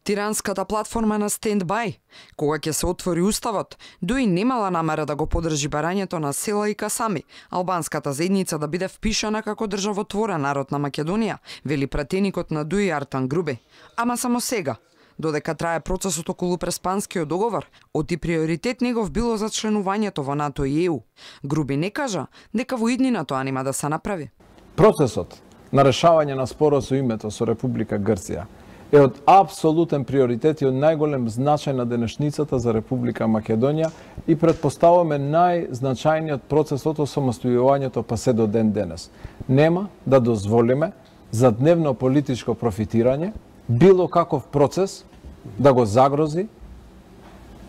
Тиранската платформа на стендбај, кога ќе се отвори уставот, Дуи немала намера да го подржи барањето на Села и Касами, албанската заедница да биде впишана како државотворен народ на Македонија, вели пратеникот на Дуи Артан Грубе. Ама само сега, додека трае процесот околу Преспанскиот договор, оти приоритет негов било за членувањето во НАТО и ЕУ. Груби не кажа дека во иднина тоа нема да се направи. Процесот на решавање на спорот со името со Република Грција е од апсолутен приоритет и од најголем значај на денешницата за Република Македонија и предпоставуваме најзначајниот процес од осамостојувањето па се до ден денес. Нема да дозволиме за дневно политичко профитирање било каков процес да го загрози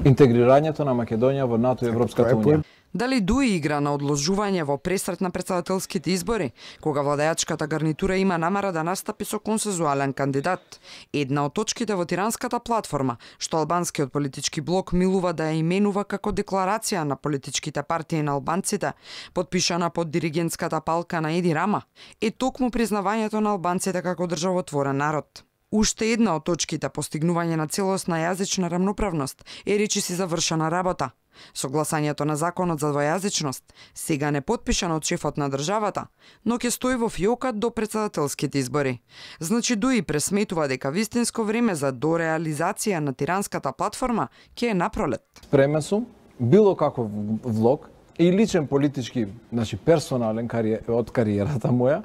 интегрирањето на Македонија во НАТО и Европската унија. Дали Дуи игра на одложување во пресрет на претседателските избори, кога владеачката гарнитура има намера да настапи со консензуален кандидат? Една од точките во Тиранската платформа, што албанскиот политички блок милува да ја именува како декларација на политичките партии на албанците, подпишана под диригентската палка на Еди Рама, е токму признавањето на албанците како државотворен народ. Уште една од точките постигнување на целосна јазична рамноправност е речиси завршена работа. Согласањето на законот за двојазичност, сега не подпишан од шефот на државата, но ќе стои во фиокат до претседателските избори. Значи Дуи пресметува дека вистинско време за дореализација на Тиранската платформа ќе е напролет. Спремен сум било каков влог и личен политички, значи персонален од кариерата моја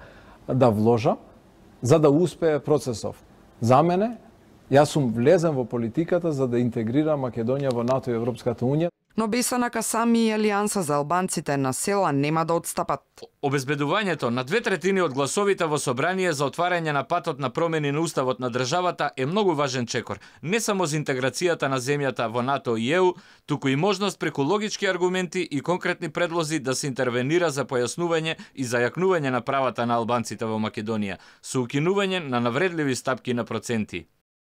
да вложа за да успее процесов. За мене, јас сум влезен во политиката за да интегрирам Македонија во НАТО и Европската унија. Но Бесана Касами и Алијанса за албанците на Села нема да отстапат. Обезбедувањето на 2/3 од гласовите во собрание за отварање на патот на промени на уставот на државата е многу важен чекор, не само за интеграцијата на земјата во НАТО и ЕУ, туку и можност преку логички аргументи и конкретни предлози да се интервенира за појаснување и зајакнување на правата на албанците во Македонија, со укинување на навредливи стапки на проценти.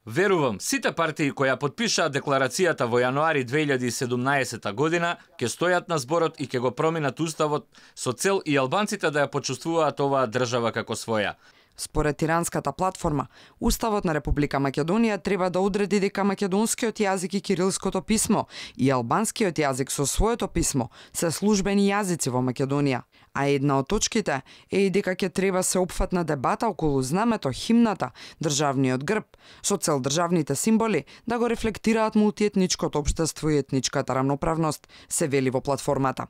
Верувам, сите партии кои ја подпишаа декларацијата во јануари 2017 година ќе стојат на зборот и ќе го променат уставот со цел и албанците да ја почувствуваат оваа држава како своја. Според Тиранската платформа, Уставот на Република Македонија треба да одреди дека македонскиот јазик и кирилското писмо и албанскиот јазик со своето писмо се службени јазици во Македонија. А една од точките е и дека ќе треба се опфатна дебата околу знамето, химната, државниот грб, со цел државните символи да го рефлектираат мултиетничкото општество и етничката рамноправност, се вели во платформата.